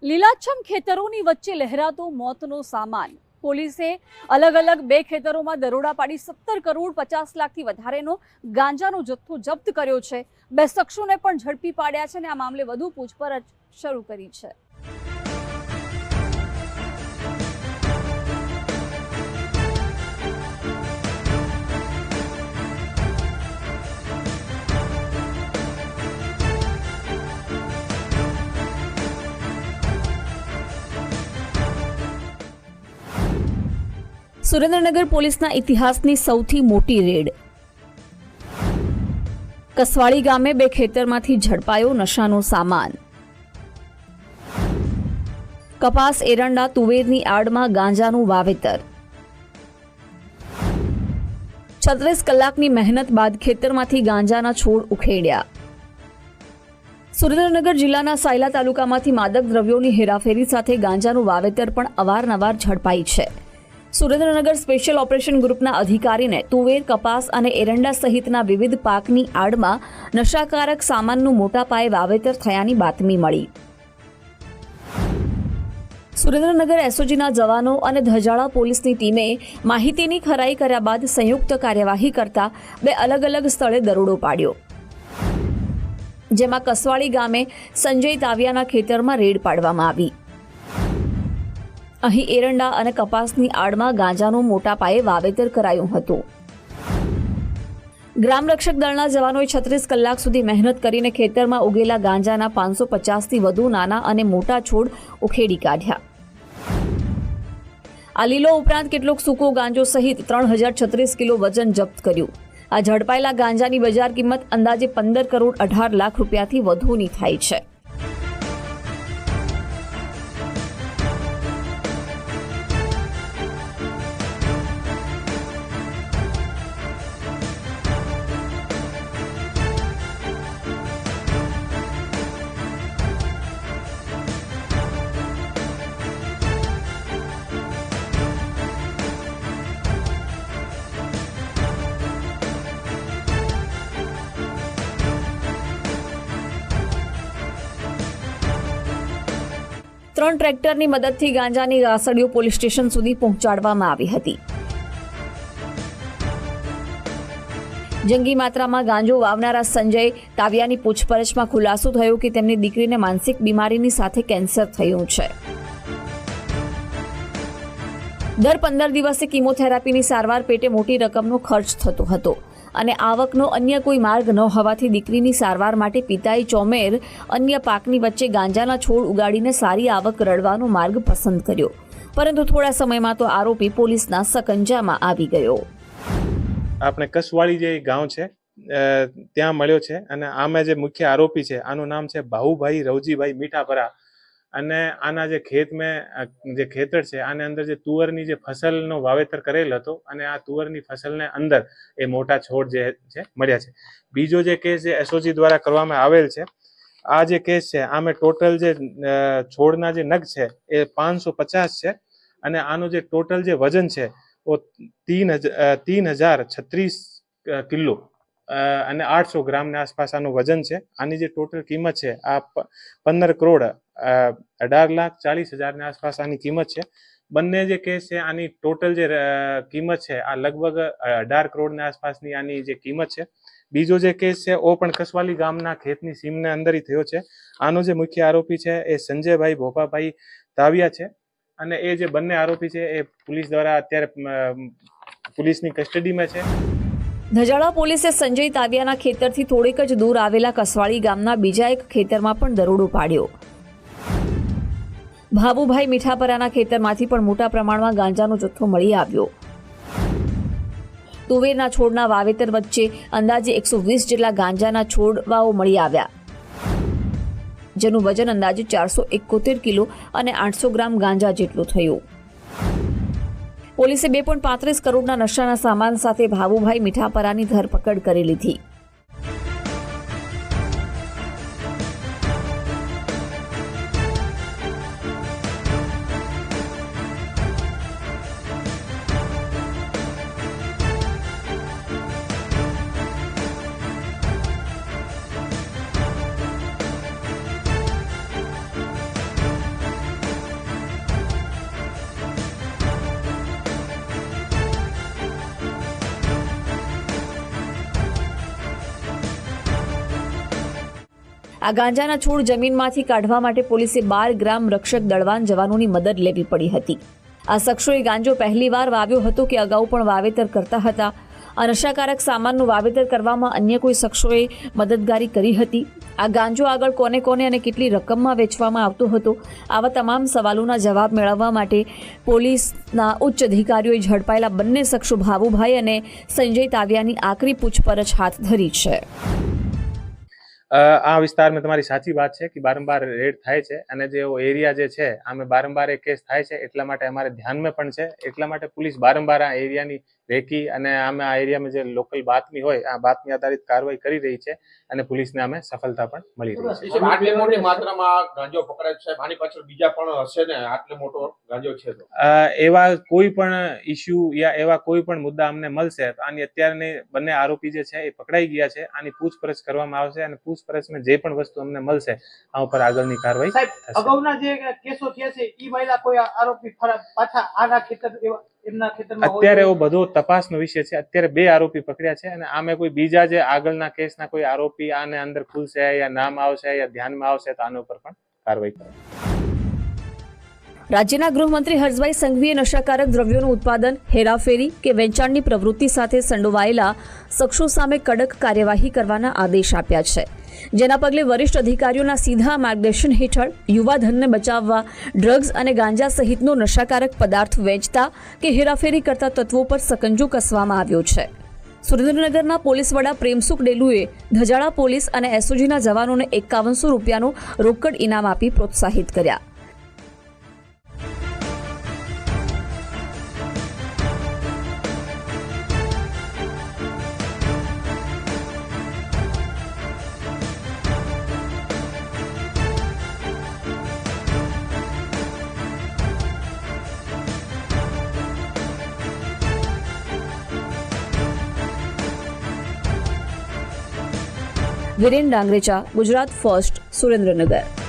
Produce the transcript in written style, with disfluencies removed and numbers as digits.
લીલાછમ ખેતરોની વચ્ચે લહેરાતો મોતનો સામાન. પોલીસે અલગ અલગ બે ખેતરોમાં દરોડા પાડી 17 કરોડ 50 લાખથી વધારેનો ગાંજાનો જથ્થો જપ્ત કર્યો છે. બે શખ્સોને પણ ઝડપી પાડ્યા છે અને આ મામલે વધુ પૂછપરછ શરૂ કરી છે. સુરેન્દ્રનગર પોલીસના ઇતિહાસની સૌથી મોટી રેડ. કસવાળી ગામે બે ખેતરમાંથી ઝડપાયો નશાનો સામાન. કપાસ, એરંડા, તુવેરની આડમાં ગાંજાનું વાવેતર. 36 કલાકની મહેનત બાદ ખેતરમાંથી ગાંજાના છોડ ઉખેડ્યા. સુરેન્દ્રનગર જિલ્લાના સાયલા તાલુકામાંથી માદક દ્રવ્યોની હેરાફેરી સાથે ગાંજાનું વાવેતર પણ અવારનવાર ઝડપાઈ છે. સુરેન્દ્રનગર સ્પેશિયલ ઓપરેશન ગ્રુપના અધિકારીને તુવેર, કપાસ અને એરંડા સહિતના વિવિધ પાકની આડમાં નશાકારક સામાનનું મોટા પાયે વાવેતર થયાની બાતમી મળી. સુરેન્દ્રનગર એસઓજીના જવાનો અને ધજાળા પોલીસની ટીમે માહિતીની ખરાઈ કર્યા બાદ સંયુક્ત કાર્યવાહી કરતા બે અલગ અલગ સ્થળે દરોડો પાડ્યો, જેમાં કસવાળી ગામે સંજય તાવિયાના ખેતરમાં રેડ પાડવામાં આવી. અહીં એરંડા અને કપાસની આડમાં ગાંજાનું મોટા પાયે વાવેતર કરાયું હતું. ગ્રામ રક્ષક દળના જવાનોએ 36 કલાક સુધી મહેનત કરીને ખેતરમાં ઉગેલા ગાંજાના 550થી વધુ નાના અને મોટા છોડ ઉખેડી કાઢ્યા. આ લીલો ઉપરાંત કેટલોક સૂકો ગાંજો સહિત 3036 કિલો વજન જપ્ત કર્યું. આ ઝડપાયેલા ગાંજાની બજાર કિંમત અંદાજે 15 કરોડ 18 લાખ રૂપિયાથી વધુની થાય છે. ત્રણ ટ્રેક્ટરની મદદથી ગાંજાની ગાસડીઓ પોલીસ સ્ટેશન સુધી પહોંચાડવામાં આવી હતી. જંગી માત્રામાં ગાંજો વાવનારા સંજય તાવિયાની પૂછપરછમાં ખુલાસો થયો કે તેમની દીકરીને માનસિક બીમારીની સાથે કેન્સર થયું છે. દર 15 દિવસે કિમોથેરાપીની સારવાર પેટે મોટી રકમનો ખર્ચ થતો હતો અને આવકનો અન્ય કોઈ માર્ગ ન હોવાથી દીકરીની સારવાર માટે પિતાએ ચોમેર અન્ય પાકની વચ્ચે ગાંજાના છોડ ઉગાડીને સારી આવક રળવાનો માર્ગ પસંદ કર્યો, પરંતુ થોડા સમયમાં તો આરોપી પોલીસના સકંજામાં આવી ગયો. આપણે કસવાળી જે ગામ છે ત્યાં મળ્યો છે અને આમાં જે મુખ્ય આરોપી છે આનું નામ છે ભાઉભાઈ રવજીભાઈ મીઠાપરા. અને આના જે જે ખેતર છે આને અંદર જે તુવરની જે ફસલનો વાવેતર કરેલ હતો અને આ તુવરની ફસલને અંદર એ મોટા છોડ જે છે મળ્યા છે. બીજો જે કેસ જે એસઓજી દ્વારા કરવામાં આવેલ છે, આ જે કેસ છે આમે ટોટલ જે છોડના જે નગ છે એ 550 છે અને આનું જે ટોટલ જે વજન છે वो 3036 કિલો અને 800 ગ્રામની આસપાસ આનું વજન છે. આની જે ટોટલ કિંમત છે આ 15 કરોડ 18 લાખ 40 હજારની આસપાસ આની કિંમત છે. બંને જે કેસ છે આની ટોટલ જે કિંમત છે આ લગભગ 18 કરોડની આસપાસની આની જે કિંમત છે. બીજો જે કેસ છે ઓ પણ કસવાલી ગામના ખેતની સીમને અંદર થયો છે. આનો જે મુખ્ય આરોપી છે એ સંજયભાઈ ભોપાભાઈ તાવિયા છે અને એ જે બંને આરોપી છે એ પોલીસ દ્વારા અત્યારે પોલીસની કસ્ટડીમાં છે. ધજાળા પોલીસે સંજય તાવિયાના ખેતરથી થોડેક જ દૂર આવેલા કસવાળી ગામના બીજા એક ખેતરમાં પણ દરોડો પાડ્યો. ભાવુભાઈ મીઠાપરાના ખેતરમાંથી પણ મોટા પ્રમાણમાં ગાંજાનો જથ્થો મળી આવ્યો. તુવેરના છોડના વાવેતર વચ્ચે અંદાજે 120 જેટલા ગાંજાના છોડવાઓ મળી આવ્યા, જેનું વજન અંદાજે 471 કિલો અને 800 ગ્રામ ગાંજા જેટલું થયું. પોલીસે 2.35 કરોડના નશાના સામાન સાથે ભાવુભાઈ મીઠાપરાની ધરપકડ કરી લીધી. આ ગાંજાના છોડ જમીનમાંથી કાઢવા માટે પોલીસે 12 ગ્રામ રક્ષક દળવાન જવાનોની મદદ લેવી પડી હતી. આ શખ્સોએ ગાંજો પહેલીવાર વાવ્યો હતો કે અગાઉ પણ વાવેતર કરતા હતા. આ નશાકારક સામાનનું વાવેતર કરવામાં અન્ય કોઈ શખ્સોએ મદદગારી કરી હતી. આ ગાંજો આગળ કોને કોને અને કેટલી રકમમાં વેચવામાં આવતો હતો? આવા તમામ સવાલોના જવાબ મેળવવા માટે પોલીસના ઉચ્ચ અધિકારીઓએ ઝડપાયેલા બંને શખ્સો ભાવુભાઈ અને સંજય તાવિયાની આકરી પૂછપરછ હાથ ધરી છે. આ વિસ્તારમાં તમારી સાચી વાત છે કે વારંવાર રેડ થાય છે અને જે એરિયા જે છે આમે વારંવાર એ કેસ થાય છે, એટલા માટે અમારે ધ્યાનમાં પણ છે. એટલા માટે પોલીસ વારંવાર આ એરિયાની રેકી અને અમે આ એરિયામાં જે લોકલ બાતમી હોય આ બાતમી આધારિત કાર્યવાહી કરી રહી છે અને પોલીસને અમે સફળતા પણ મળી રહી છે. આટલી મોટી માત્રામાં ગાંજો પકડાય છે, આની પાછળ બીજા પણ હશે ને? આટલો મોટો ગાંજો છે તો એવા કોઈ પણ ઇસ્યુ યા એવા કોઈ પણ મુદ્દા અમને મળશે તો આની અત્યારની બંને આરોપી જે છે એ પકડાઈ ગયા છે. આની પૂછપરછ કરવામાં આવશે અને પૂછપરછમાં જે પણ વસ્તુ અમને મળશે આ ઉપર આગળની કાર્યવાહી થશે. અગાઉના જે કેસો થયા છે ઈ મહિલા કોઈ આરોપી પાછા આના ખેતર એમના ખેતરમાં અત્યારે એવો બધો તપાસનો વિષય છે. અત્યારે 2 આરોપી પકડ્યા છે અને આમે કોઈ બીજા જે આગળના કેસના કોઈ આરોપી આને અંદર ખુલશે યા નામ આવશે યા ધ્યાનમાં આવશે તો આના ઉપર પણ કાર્યવાહી કરશે. રાજ્યના ગૃહમંત્રી હર્ષભાઈ સંઘવીએ નશાકારક દ્રવ્યોનું ઉત્પાદન, હેરાફેરી કે વેચાણની પ્રવૃત્તિ સાથે સંડોવાયેલા શખ્સો સામે કડક કાર્યવાહી કરવાના આદેશ આપ્યા છે. જેના પગલે વરિષ્ઠ અધિકારીઓના સીધા માર્ગદર્શન હેઠળ યુવાધનને બચાવવા ડ્રગ્સ અને ગાંજા સહિતનો નશાકારક પદાર્થ વેચતા કે હેરાફેરી કરતા તત્વો પર સકંજો કસવામાં આવ્યો છે. સુરેન્દ્રનગરના પોલીસ વડા પ્રેમસુખ ડેલુએ ધજાડા પોલીસ અને એસઓજીના જવાનોને 5100 રૂપિયાનું રોકડ ઇનામ આપી પ્રોત્સાહિત કર્યા. વિરેન ડાંગરેચા, ગુજરાત ફર્સ્ટ, સુરેન્દ્રનગર.